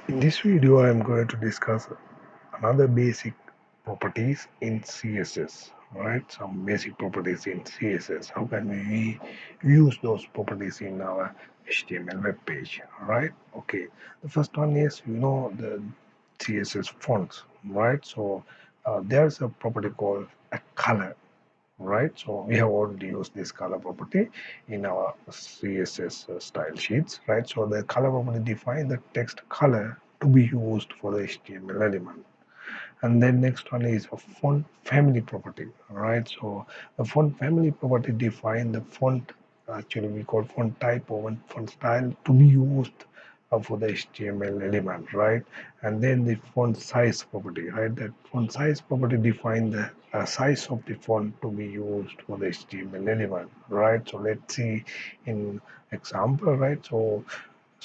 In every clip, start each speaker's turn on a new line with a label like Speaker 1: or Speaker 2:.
Speaker 1: In this video, I am going to discuss another basic properties in CSS. Right, some basic properties in CSS. How can we use those properties in our HTML web page? Right. Okay. The first one is the CSS fonts. Right. So there's a property called a color, right? So we have already used this color property in our CSS style sheets, right? So the color property defines the text color to be used for the HTML element. And then next one is a font family property, right? So the font family property define the font, actually we call font type or font style to be used for the HTML element, right? And then the font size property, right? That font size property define the size of the font to be used for the HTML element, right? So let's see in example, right? So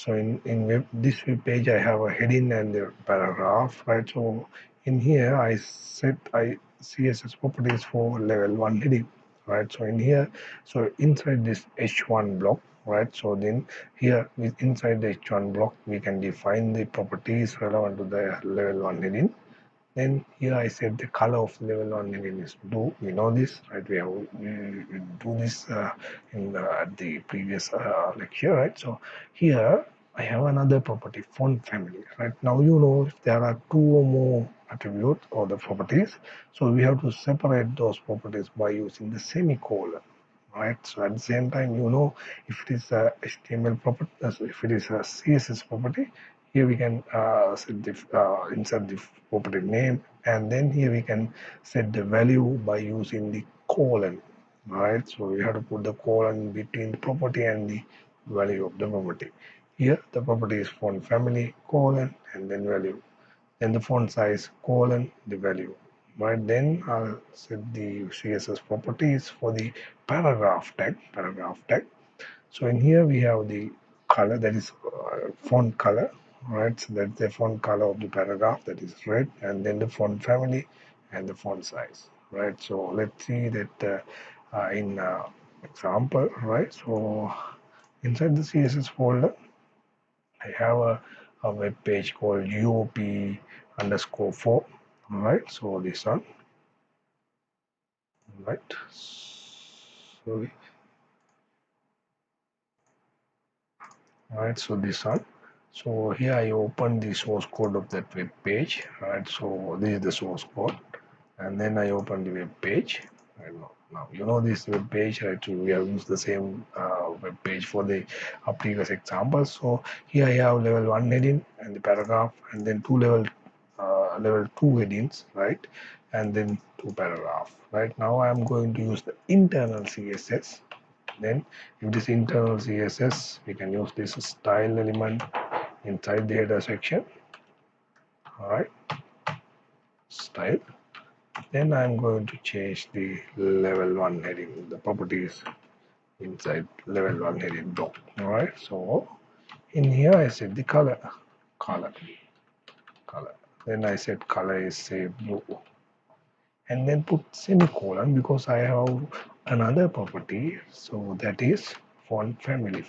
Speaker 1: this web page, I have a heading and a paragraph, right? So in here, I set CSS properties for level 1 heading, right? So in here, so inside this H1 block, right? So then here, inside the H1 block, we can define the properties relevant to the level 1 heading. Then here I said the color of level 1 heading is blue. We know this, right? We do this at the previous lecture, right? So here I have another property, font family, right? Now if there are two or more attributes or the properties, so we have to separate those properties by using the semicolon, right? So at the same time, if it is a HTML property, if it is a CSS property, here we can insert the property name, and then here we can set the value by using the colon, right? So we have to put the colon between the property and the value of the property. Here the property is font family colon and then value, then the font size colon the value, right? Then I'll set the CSS properties for the paragraph tag. So in here we have the color, that is font color, right? So that's the font color of the paragraph, that is red, and then the font family and the font size, right? So let's see that in example, right? So inside the CSS folder, I have a web page called UOP underscore 4, right? So this one, right? So, right, so this one. So here I open the source code of that web page, right? So this is the source code, and then I open the web page. And now this web page, right? So we have used the same web page for the previous example. So here I have level 1 heading and the paragraph, and then level 2 headings, right? And then 2 paragraph. Right now I am going to use the internal CSS. Then if this internal CSS, we can use this style element inside the header section. All right, style. Then I'm going to change the level 1 heading, the properties inside level 1 heading block. All right, so in here I set the color. Then I set color is say blue, and then put semicolon because I have another property, so that is font family.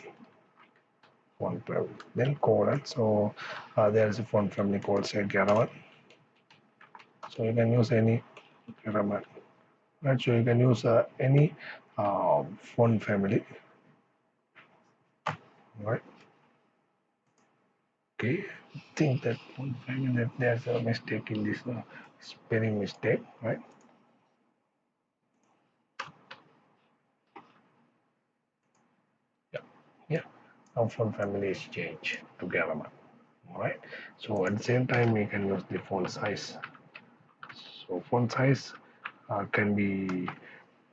Speaker 1: Then colon. So there is a font family called say Garaman. So you can use any Garaman. Right. So you can use any font family. Right. Okay. I think that font family, that there's a mistake in this spelling mistake. Right. Yeah. Yeah. Now font family is changed to Garaman. All right. So at the same time, you can use the font size. So font size can be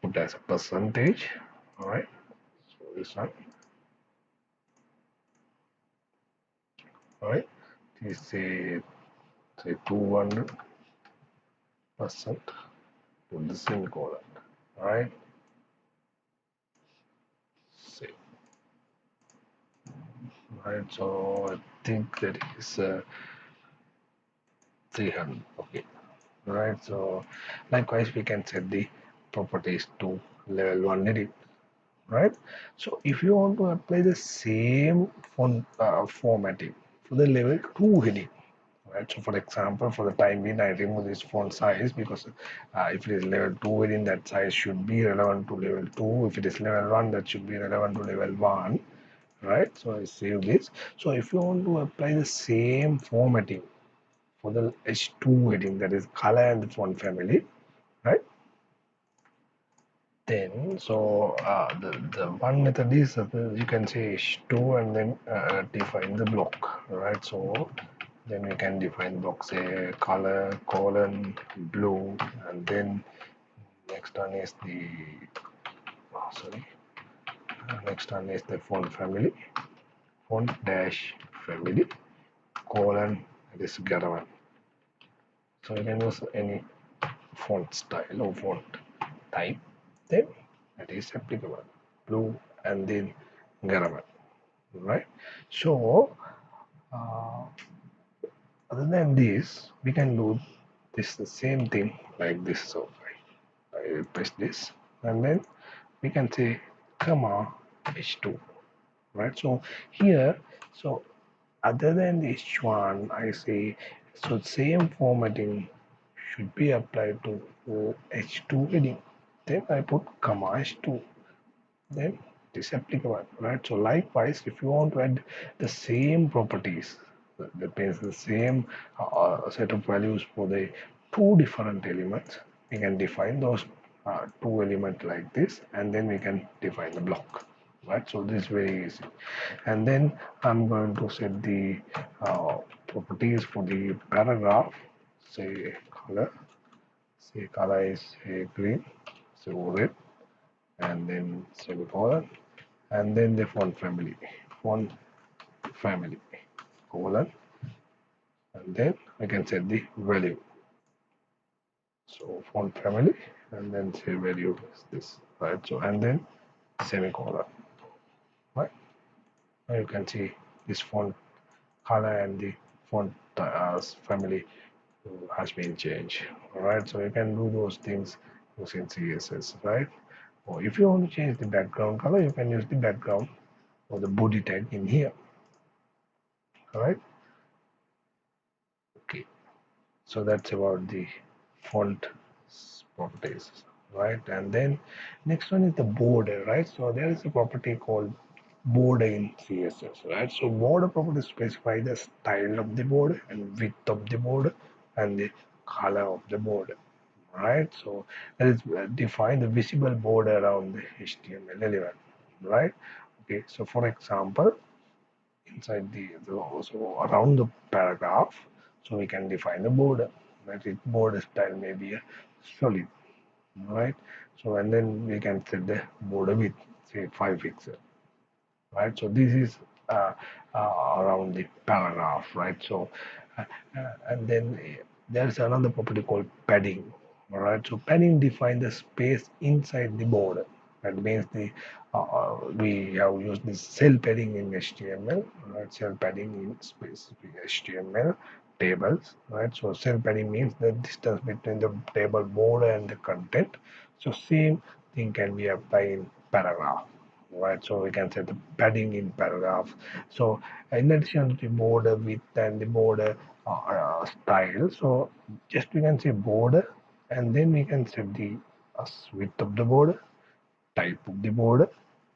Speaker 1: put as a percentage. All right. So this one. All right. This say 200% to the semicolon. All right. Say. All right. So I think that is 300. Okay. All right. So likewise, we can set the properties to level 1 edit. Right. So if you want to apply the same font formatting, for the level 2 heading. Right, so for example, for the time being, I remove this font size because if it is level 2 heading, that size should be relevant to level 2. If it is level 1, that should be relevant to level 1. Right, so I save this. So if you want to apply the same formatting for the H2 heading, that is color and the font family, right? Then the one method is you can say H2 and then define the block, right? So then we can define block, say color colon blue, and then next one is the sorry next one is the font family, font dash family colon, it is Garavan. So you can use any font style or font type, then that is applicable, blue and then Garavan, right? So uh, other than this, we can do this the same thing like this. So I press this, and then we can say comma h2, right? So here, so other than the h1, I say so same formatting should be applied to h2 heading. Then I put comma h2, then it is applicable, right? So likewise, if you want to add the same properties, that means the same set of values for the two different elements, we can define those two elements like this, and then we can define the block, right? So this is very easy. And then I'm going to set the properties for the paragraph, say color is say green, so red, and then semicolon, and then the font family colon, and then I can set the value. So font family, and then say value is this, right? So and then semicolon, right? Now you can see this font color and the font family has been changed, all right? So you can do those things using CSS, right? Or if you want to change the background color, you can use the background or the body tag in here, all right? Okay. So that's about the font properties, right? And then next one is the border, right? So there is a property called border in CSS, right? So border property specify the style of the border and width of the border and the color of the border, right? So that is define the visible border around the HTML element, right? Okay, so for example, inside so around the paragraph, so we can define the border, right? It border style may be a solid, right? So and then we can set the border width, say 5 pixels, right? So this is uh, around the paragraph, right? So and then there's another property called padding, all right? So padding defines the space inside the border. That means we have used this cell padding in HTML, right? Cell padding in specific HTML tables, right? So cell padding means the distance between the table border and the content. So same thing can be applied in paragraph, right? So we can set the padding in paragraph. So in addition to the border width and the border style, so just we can say border, and then we can set the width of the border, type of the border,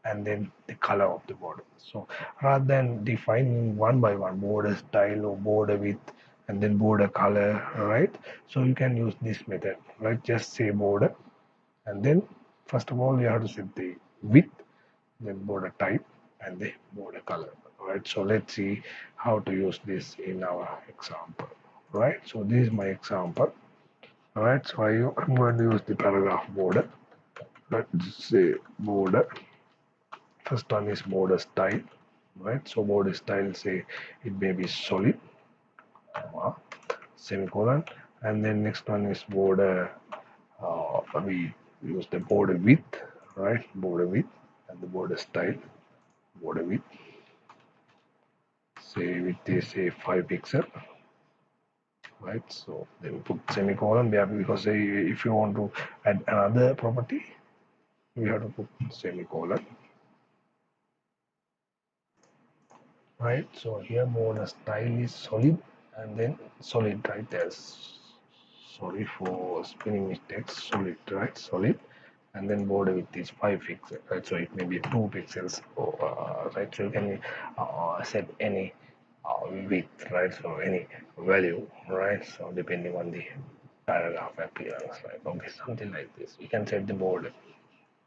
Speaker 1: and then the color of the border. So rather than defining one by one border style or border width and then border color, right? So you can use this method, right? Just say border, and then first of all you have to set the width, then border type, and the border color, right? So let's see how to use this in our example, right? So this is my example, right? So I'm going to use the paragraph border. Let's say border. First one is border style, right? So border style, say it may be solid, semicolon, and then next one is border. We use the border width, right? Border width and the border style, border width. Say with this say 5 pixel, right? So then put semicolon because if you want to add another property, we have to put semicolon. right? So here border style is solid and then solid, right? There's sorry for spelling mistakes. Solid, right? Solid, and then border width is 5 pixels, right? So it may be 2 pixels, right? So you can set any width, right? So any value, right? So depending on the paragraph appearance, right? Okay, something like this. You can set the border,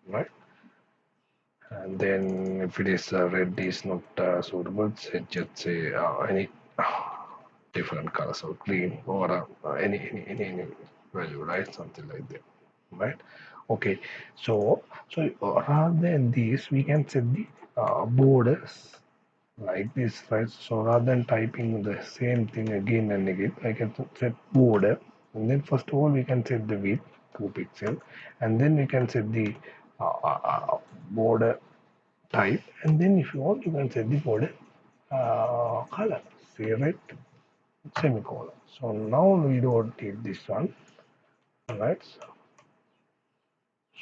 Speaker 1: right? And then if it is red is not suitable, say just say any different color, so green or any value, right? Something like that, right? Okay, so rather than this, we can set the borders like this, right? So rather than typing the same thing again and again, I can set border, and then first of all we can set the width 2 pixel, and then we can set the border type, and then if you want, you can set the border color, say red semicolon. So now we don't need this one, right?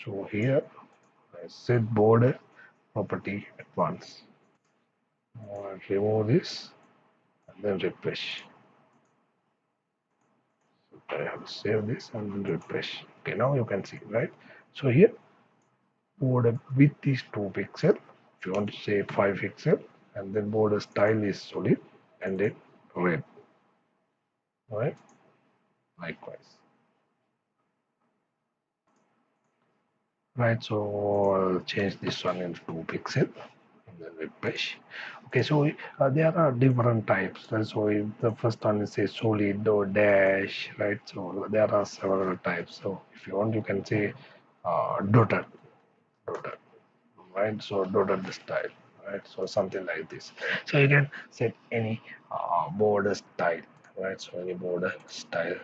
Speaker 1: So here I set border property at once. Now I'll remove this and then refresh. So I have to save this and then refresh. Okay, now you can see, right? So here border width is 2 pixel. If you want to say 5 pixel, and then border style is solid and then red, right? Likewise. Right, so I'll change this one into 2 pixel and then refresh. Okay, so there are different types. Right? So if the first one is say solid or dash, right? So there are several types. So if you want, you can say dotted, right? So dotted the style, right? So something like this. So you can set any border style, right? So any border style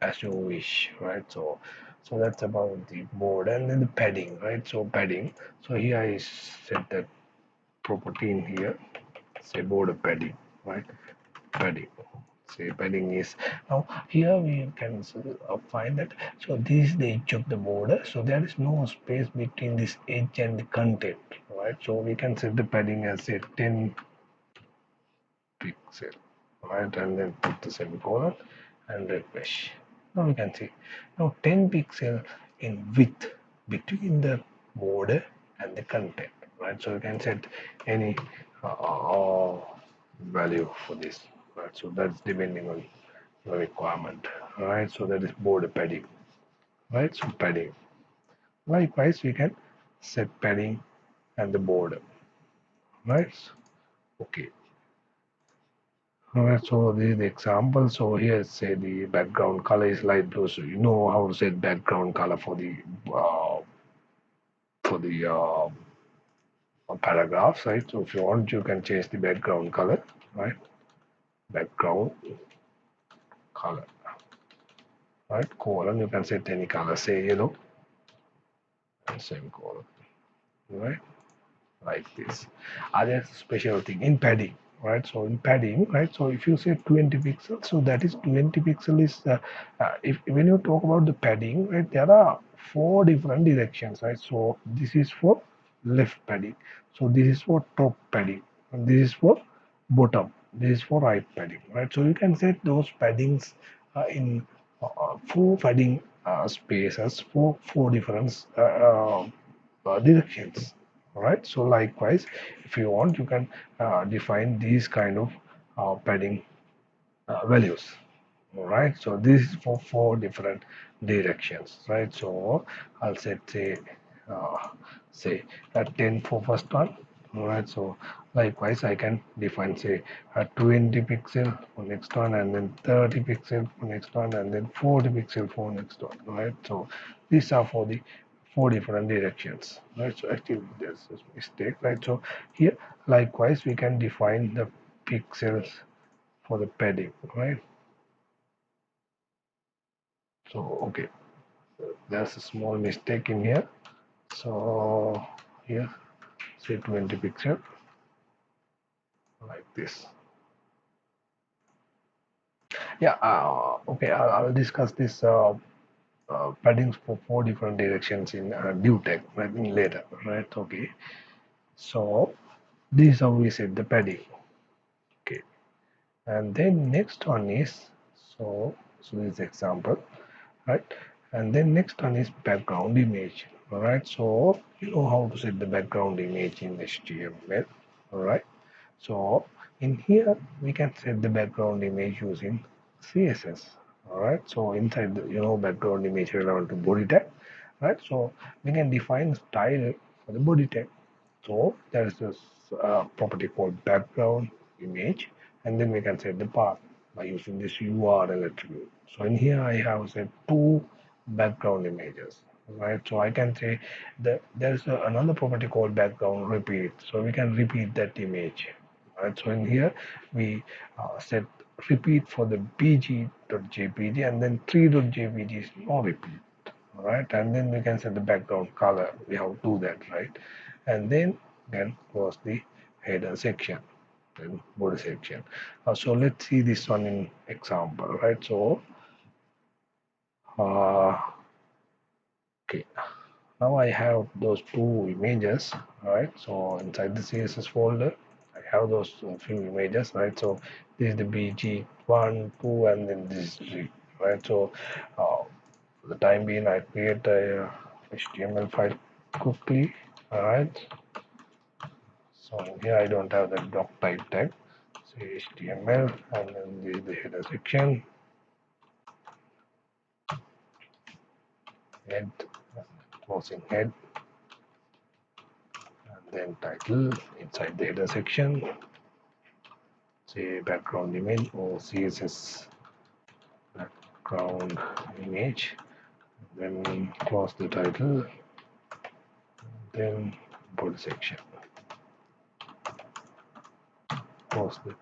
Speaker 1: as you wish, right? So that's about the border, and then the padding, right? So padding. So here I set that property in here. Say border padding, right? Padding. Say padding is now here we can find that. So this is the edge of the border. So there is no space between this edge and the content, right? So we can set the padding as a 10 pixel, right? And then put the semicolon and refresh. Now we can see now 10 pixel in width between the border and the content, right? So you can set any value for this, right? So that's depending on the requirement, right? So that is border padding, right? So padding. Likewise, we can set padding and the border, right? Okay. Alright, so this is the example. So here say the background color is light blue. So you know how to set background color for the paragraphs, right? So if you want, you can change the background color, right? Background color, right? Colon, you can set any color, say yellow, and same color, right? Like this. Other special thing in padding, right? So in padding, right? So if you say 20 pixels, so that is 20 pixel is if when you talk about the padding, right? There are four different directions, right? So this is for left padding. So this is for top padding, and this is for bottom. This is for right padding, right? So you can set those paddings in four padding spaces for four different directions, right? So likewise, if you want, you can define these kind of padding values, all right? So this is for four different directions, right? So I'll set uh, say 10 for first one, all right? So likewise, I can define say 20 pixel for next one, and then 30 pixel for next one, and then 40 pixel for next one, right? So these are for the four different directions, right? So actually there's a mistake, right? So here likewise we can define the pixels for the padding, right? So okay, there's a small mistake in here. So here say 20 pixel like this. Yeah, okay, I'll discuss this paddings for four different directions in due tech, right, in later, right? Okay, so this is how we set the padding. And then next one is, so this example, right? And then next one is background image. All right, so you know how to set the background image in HTML. All right, so in here we can set the background image using CSS. All right, so inside the background image relevant to body tag, right? So we can define style for the body tag. So there is this property called background image, and then we can set the path by using this URL attribute. So in here I have set two background images, right? So I can say that there's another property called background repeat. So we can repeat that image, right? So in here we set repeat for the bg.jpg, and then 3.jpg is no repeat, right? And then we can set the background color. We have to do that, right? And then close the header section, then body section. So let's see this one in example, right? So okay, now I have those two images, right? So inside the CSS folder I have those few images, right? So this is the bg1, 2, and then this is 3, right? So for the time being I create a HTML file quickly. All right, so here I don't have the doc type tag. Say HTML, and then this is the header section, head, closing head, and then title inside the header section. Say background image or CSS background image. Then close the title. Then body section. Close the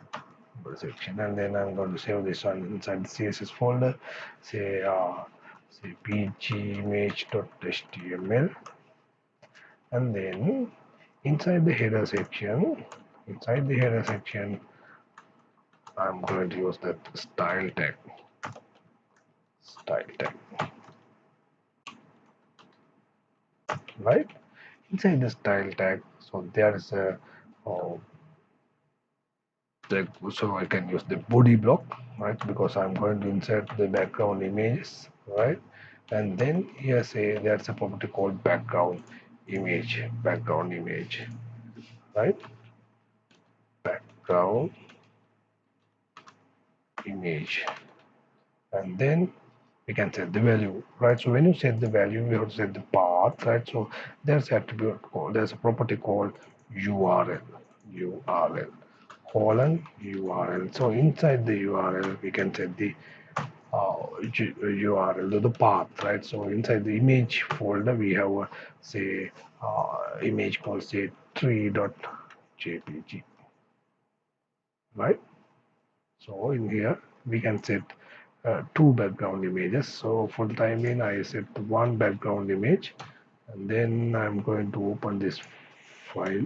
Speaker 1: section, and then I'm going to save this one inside the CSS folder. Say pgimage.html, and then inside the header section, I'm going to use that style tag. Right inside the style tag. So there is a so I can use the body block, right? Because I'm going to insert the background images, right? And then here say there's a property called background image, right? Background image, and then we can set the value, right? So when you set the value, we have to set the path, right? So there's there's a property called URL, colon URL. So inside the URL, we can set the URL, the path, right? So inside the image folder, we have say image called say tree.jpg, right? So in here we can set two background images. So for the time being, I set one background image, and then I'm going to open this file,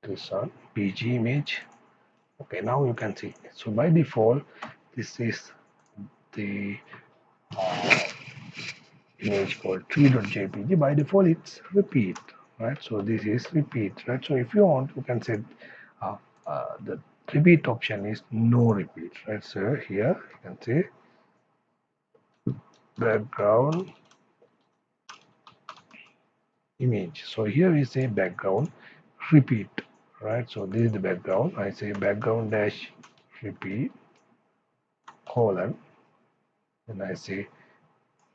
Speaker 1: this one pg image. Okay, now you can see. So by default, this is the image called tree.jpg. By default, it's repeat, right? So this is repeat, right? So if you want, you can set the repeat option is no repeat, right? So here you can say background image. So here we say background repeat, right? So this is the background. I say background dash repeat colon, and I say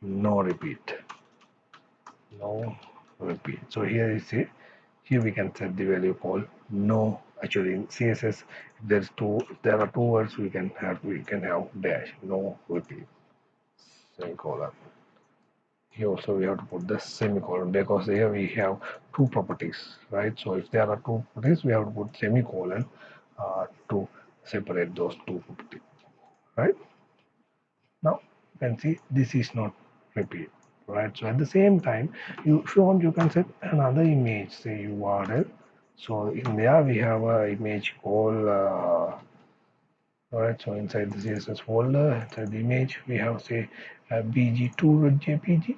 Speaker 1: no repeat, no repeat. So here is say, here we can set the value called no. Actually in CSS, if there are two words, we can have dash, no repeat, semicolon. Here also we have to put the semicolon, because here we have two properties, right? So if there are two properties, we have to put semicolon to separate those two properties, right? Now you can see this is not repeat, right? So at the same time, if you want, you can set another image, say URL. So in there we have a image called alright, so inside the CSS folder, inside the image, we have say bg2.jpg,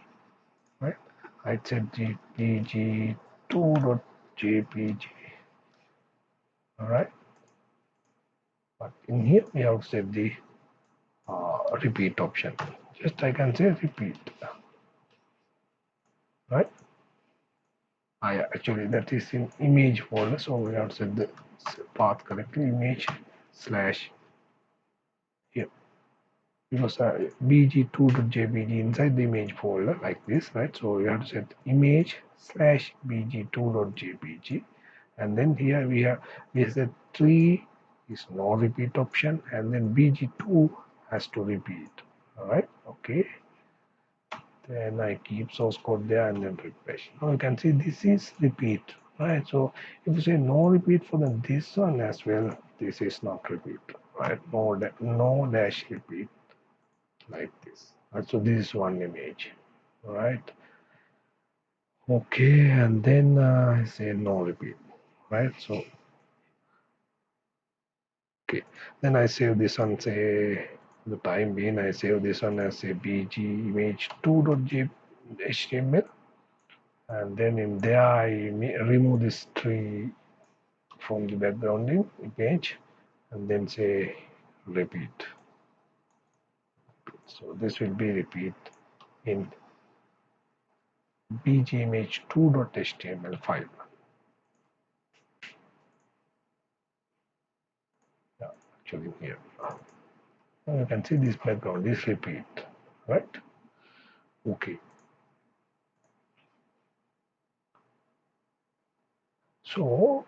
Speaker 1: right? I said bg2.jpg, All right, but in here we have set the repeat option. Just I can say repeat, right? I actually that is in image folder, so we have set the path correctly. Image slash here because bg2.jpg inside the image folder like this, right? So we have to set image slash bg2.jpg, and then here we set 3 is no repeat option, and then bg2 has to repeat. All right, okay. Then I keep source code there and then refresh. Now you can see this is repeat, right? So if you say no repeat for this one as well, this is not repeat, right? No dash repeat like this. Right? So this is one image, right? Okay, and then I say no repeat, right? So okay, then I save this one. Say the time being, I save this one as a bg image 2.html, and then in there I remove this tree from the background image and then say repeat. So this will be repeat in bgimage2.html file. Yeah, actually here. Now you can see this background is repeat, right? Okay. So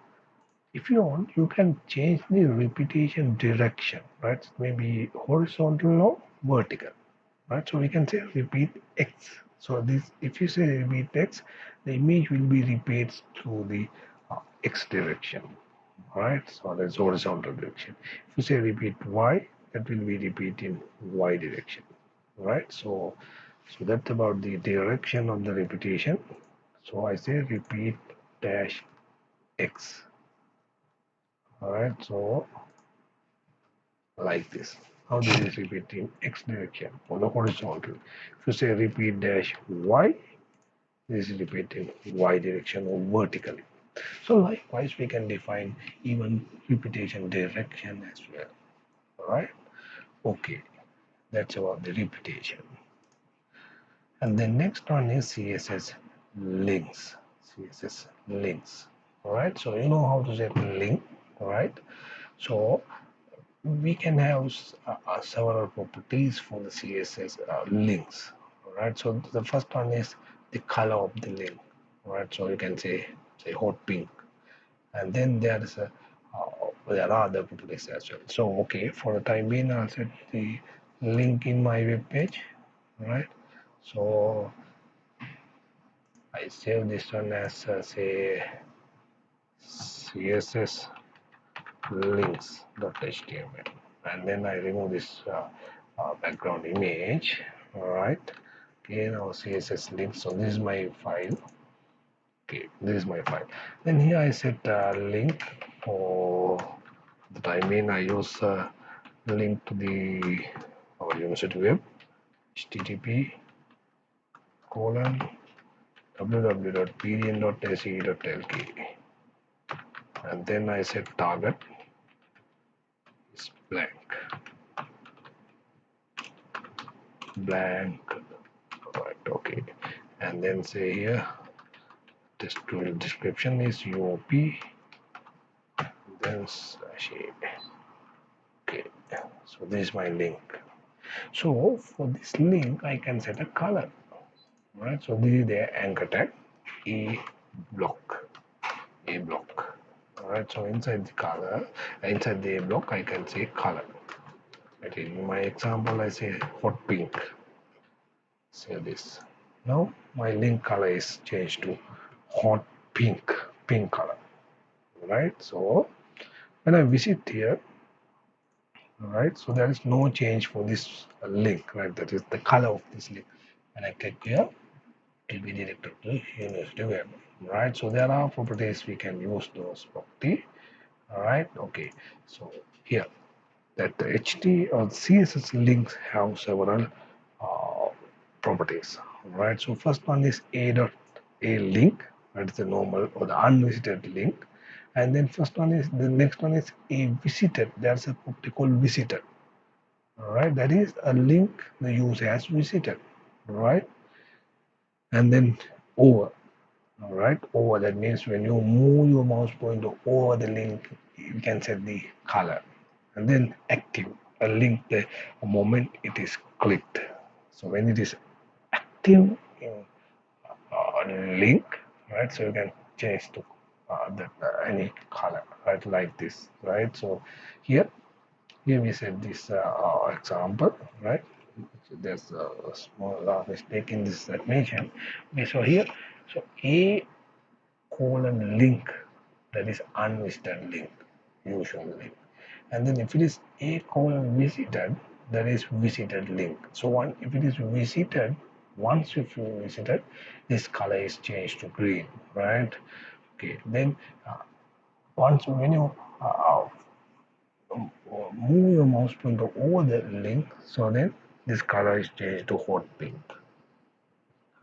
Speaker 1: if you want, you can change the repetition direction, right? Maybe horizontal or vertical, right? So we can say repeat X. So this, if you say repeat X, the image will be repeats through the X direction, right? So that's horizontal direction. If you say repeat Y, that will be repeat in Y direction, right? So that's about the direction of the repetition. So I say repeat dash X, all right? So like this. How this is repeat in X direction for the horizontal. If you say repeat dash Y, this is repeat in Y direction or vertically. So likewise, we can define even repetition direction as well. All right. Okay. That's about the repetition. And the next one is CSS links. CSS links. All right. So you know how to set link. All right. So we can have several properties for the CSS links. All right. So the first one is the color of the link. All right. So you can say hot pink, and then there are other properties as well. So okay, for the time being, I'll set the link in my web page. All right. So I save this one as say CSS links.html, and then I remove this background image. All right. Okay, now CSS links. So this is my file. Okay, this is my file. Then here I set link for the time being. I use link to the our university web, http colon www.pdn.se.lk, and then I set target is blank, right? Okay, and then say here this description is UOP, then slash a. Okay, so this is my link. So for this link, I can set a color. Right, so this is the anchor tag, a block, a block. All right, so inside the color, inside the block, I can say color. Right, in my example, I say hot pink. Say this. Now my link color is changed to hot pink, pink color. Right, so when I visit here, right, so there is no change for this link, right? That is the color of this link. When I click here, it will be directed to university web, right? So there are properties we can use those property. All right, okay. So here that the HT or CSS links have several uh, properties. All right, so first one is a dot a link, that is the normal or the unvisited link, And then first one is the next one is a visitor. There's a property called visitor. All right, that is a link the user has visited. All right, and then over. All right, over, that means when you move your mouse pointer over the link, you can set the color. And then active, a link the moment it is clicked. So when it is active in link, right? So you can change to any color, right? Like this, right? So here, we set this example, right? There's a small mistake in this animation. Okay, so here, so a colon link, that is unvisited link, usual link. And then if it is a colon visited, that is visited link. So one, if it is visited, once if you visited, this color is changed to green, right? Okay, then once when you move your mouse pointer over the link, so then this color is changed to hot pink.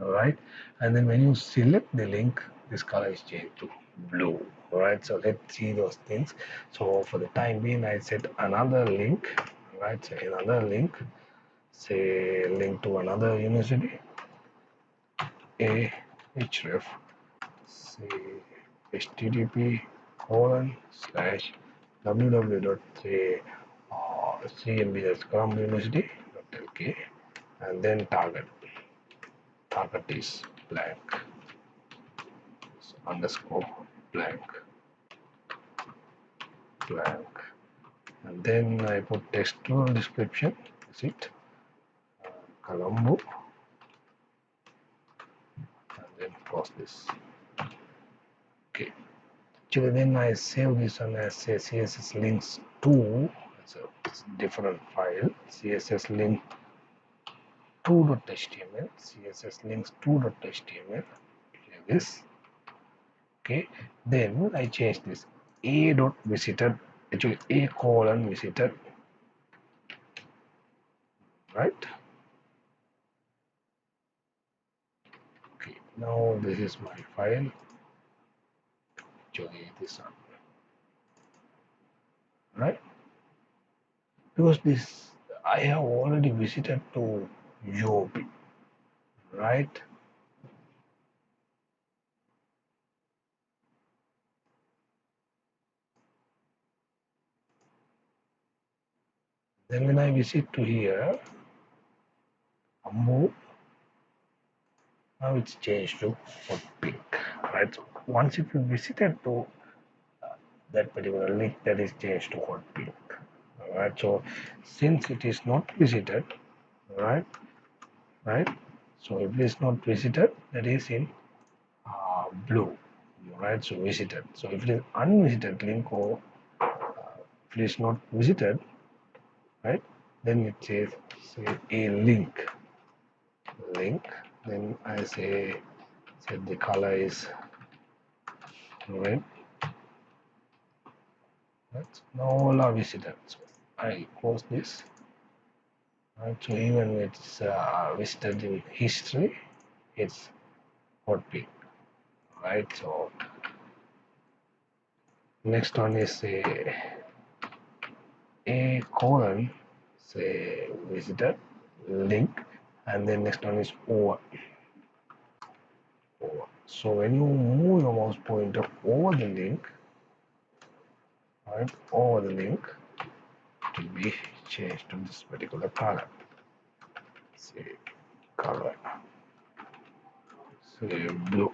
Speaker 1: All right, and then when you select the link, this color is changed to blue. All right, so let's see those things. So for the time being, I set another link. Right, so another link, say link to another university, a href, say http colon slash www dot say cmb.com university.lk, and then target is blank, so underscore blank, and then I put textual description, is it Colombo, and then close this. Okay, actually then I save this one as say CSS links 2. It's a different file, CSS link 2.html, CSS links 2.html, this. Okay, then I change this a dot visited, actually a colon visited, right? Okay, now this is my file, actually this one, right? Because this I have already visited to UOP, right? Then when I visit to here, move, now it's changed to hot pink, right? So once if you visited to that particular link, that is changed to hot pink, right? So since it is not visited, right? Right? So if it is not visited, that is in blue, right? So visited. So if it is unvisited link, or if it is not visited, right? Then it says say a link, then I say the color is red, right? Now all are visited, so I close this, right? So even it's visited in history, it's hot pink, right? So next one is a colon, say visited link, and then next one is over. So when you move your mouse pointer over the link, right, over the link, it will be changed to this particular color. Say color, say blue.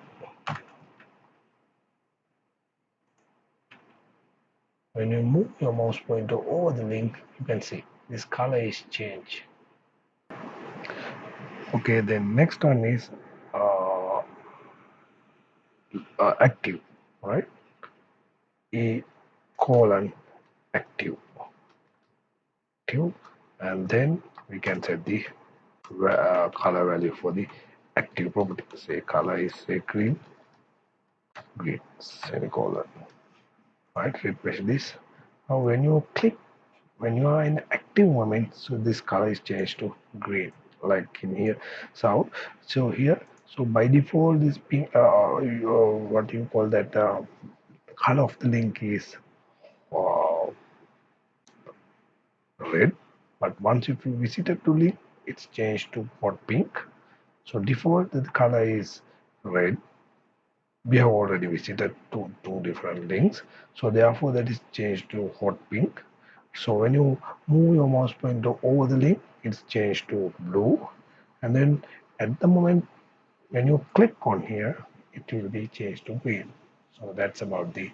Speaker 1: When you move your mouse pointer over the link, you can see this color is changed. Okay, then next one is uh, active, right? A colon active, and then we can set the color value for the active property. Say color is say green, semicolon, right? Refresh this. Now when you click, when you are in active moment, so this color is changed to green, like in here. So here, so by default this pink, what you call that, color of the link is uh, red, but once if you visited to link, it's changed to hot pink. So default the color is red. We have already visited to two different links, so therefore that is changed to hot pink. So when you move your mouse pointer over the link, it's changed to blue, and then at the moment when you click on here, it will be changed to green. So that's about the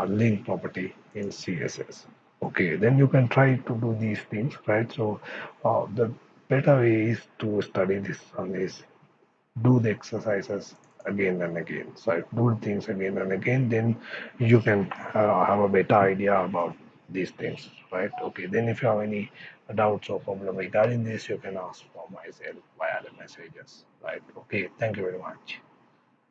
Speaker 1: link property in CSS. Okay, then you can try to do these things, right? So the better way is to study this on this, do the exercises again and again. So if do things again and again, then you can have a better idea about these things, right? Okay, then if you have any doubts or problem regarding this, you can ask for myself via the messages, right? Okay, thank you very much.